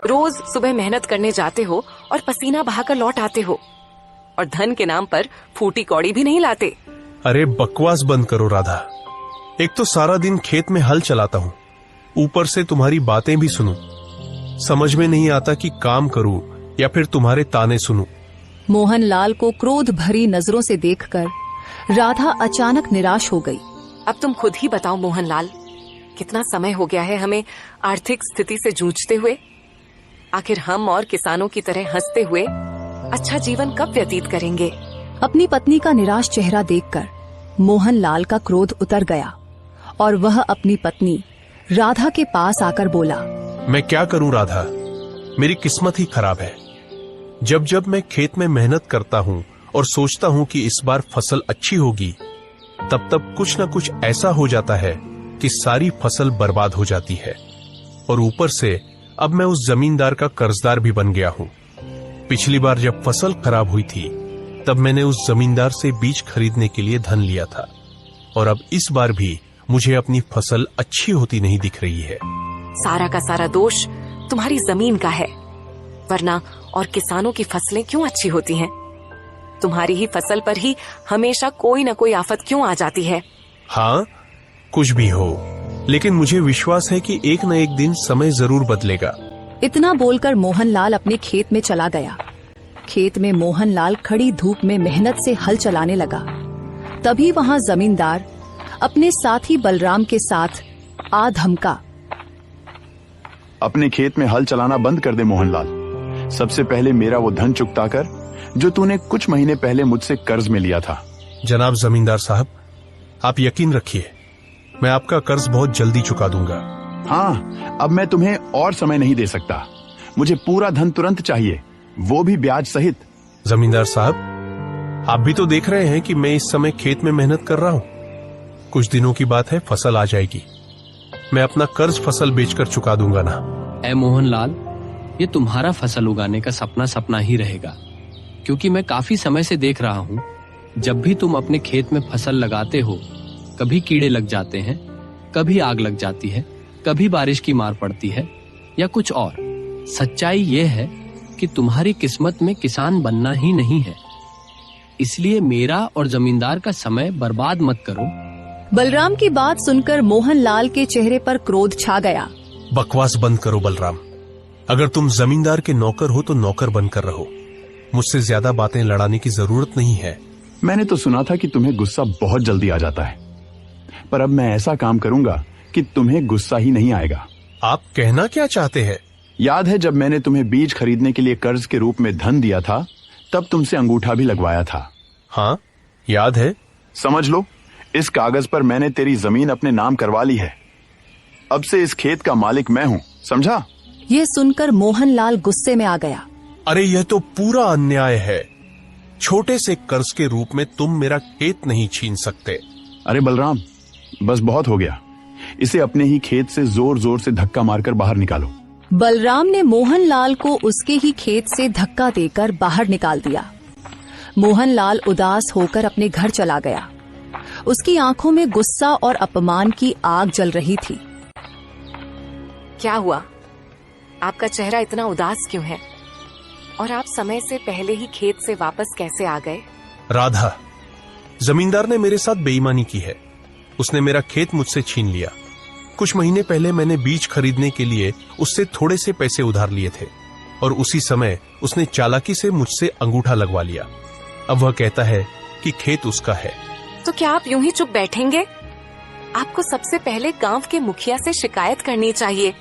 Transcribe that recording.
रोज सुबह मेहनत करने जाते हो और पसीना बहाकर लौट आते हो, और धन के नाम पर फूटी कौड़ी भी नहीं लाते। अरे बकवास बंद करो राधा। एक तो सारा दिन खेत में हल चलाता हूँ, ऊपर से तुम्हारी बातें भी सुनूं। समझ में नहीं आता कि काम करूं या फिर तुम्हारे ताने सुनूं। मोहनलाल को क्रोध भरी नजरों से देखकर राधा अचानक निराश हो गई। अब तुम खुद ही बताओ मोहनलाल, कितना समय हो गया है हमें आर्थिक स्थिति से जूझते हुए। आखिर हम और किसानों की तरह हंसते हुए अच्छा जीवन कब व्यतीत करेंगे? अपनी पत्नी का निराश चेहरा देखकर मोहनलाल का क्रोध उतर गया और वह अपनी पत्नी राधा के पास आकर बोला, मैं क्या करूं राधा, मेरी किस्मत ही खराब है। जब जब मैं खेत में मेहनत करता हूं और सोचता हूं कि इस बार फसल अच्छी होगी, तब तब कुछ न कुछ ऐसा हो जाता है कि सारी फसल बर्बाद हो जाती है। और ऊपर से अब मैं उस जमींदार का कर्जदार भी बन गया हूं। पिछली बार जब फसल खराब हुई थी, तब मैंने उस जमींदार से बीज खरीदने के लिए धन लिया था, और अब इस बार भी मुझे अपनी फसल अच्छी होती नहीं दिख रही है। सारा का सारा दोष तुम्हारी जमीन का है, वरना और किसानों की फसलें क्यों अच्छी होती हैं? तुम्हारी ही फसल पर ही हमेशा कोई न कोई आफत क्यों आ जाती है? हाँ, कुछ भी हो, लेकिन मुझे विश्वास है कि एक न एक दिन समय जरूर बदलेगा। इतना बोलकर मोहनलाल अपने खेत में चला गया। खेत में मोहनलाल खड़ी धूप में मेहनत से हल चलाने लगा। तभी वहां जमींदार अपने साथी बलराम के साथ आ धमका, अपने खेत में हल चलाना बंद कर दे मोहनलाल। सबसे पहले मेरा वो धन चुकता कर जो तूने कुछ महीने पहले मुझसे कर्ज में लिया था। जनाब जमींदार साहब, आप यकीन रखिए, मैं आपका कर्ज बहुत जल्दी चुका दूंगा। हाँ, अब मैं तुम्हें और समय नहीं दे सकता। मुझे पूरा धन तुरंत चाहिए, वो भी ब्याज सहित। जमींदार साहब, आप भी तो देख रहे हैं कि मैं इस समय खेत में मेहनत कर रहा हूं। कुछ दिनों की बात है, फसल आ जाएगी। मैं अपना कर्ज फसल बेचकर चुका दूंगा ना। ऐ मोहनलाल, ये तुम्हारा फसल उगाने का सपना सपना ही रहेगा, क्योंकि मैं काफी समय से देख रहा हूँ, जब भी तुम अपने खेत में फसल लगाते हो, कभी कीड़े लग जाते हैं, कभी आग लग जाती है, कभी बारिश की मार पड़ती है या कुछ और। सच्चाई ये है कि तुम्हारी किस्मत में किसान बनना ही नहीं है। इसलिए मेरा और जमींदार का समय बर्बाद मत करो। बलराम की बात सुनकर मोहनलाल के चेहरे पर क्रोध छा गया। बकवास बंद करो बलराम। अगर तुम जमींदार के नौकर हो तो नौकर बनकर रहो। मुझसे ज्यादा बातें लड़ाने की जरूरत नहीं है। मैंने तो सुना था कि तुम्हें गुस्सा बहुत जल्दी आ जाता है, पर अब मैं ऐसा काम करूंगा कि तुम्हें गुस्सा ही नहीं आएगा। आप कहना क्या चाहते हैं? याद है जब मैंने तुम्हें बीज खरीदने के लिए कर्ज के रूप में धन दिया था, तब तुमसे अंगूठा भी लगवाया था। हाँ, याद है। समझ लो, इस कागज पर मैंने तेरी जमीन अपने नाम करवा ली है। अब से इस खेत का मालिक मैं हूँ, समझा? ये सुनकर मोहनलाल गुस्से में आ गया। अरे यह तो पूरा अन्याय है। छोटे से कर्ज के रूप में तुम मेरा खेत नहीं छीन सकते। अरे बलराम, बस बहुत हो गया। इसे अपने ही खेत से जोर जोर से धक्का मारकर बाहर निकालो। बलराम ने मोहनलाल को उसके ही खेत से धक्का देकर बाहर निकाल दिया। मोहनलाल उदास होकर अपने घर चला गया। उसकी आंखों में गुस्सा और अपमान की आग जल रही थी। क्या हुआ? आपका चेहरा इतना उदास क्यों है? और आप समय से पहले ही खेत से वापस कैसे आ गए? राधा, जमींदार ने मेरे साथ बेईमानी की है। उसने मेरा खेत मुझसे छीन लिया। कुछ महीने पहले मैंने बीज खरीदने के लिए उससे थोड़े से पैसे उधार लिए थे, और उसी समय उसने चालाकी से मुझसे अंगूठा लगवा लिया। अब वह कहता है कि खेत उसका है। तो क्या आप यूं ही चुप बैठेंगे? आपको सबसे पहले गांव के मुखिया से शिकायत करनी चाहिए।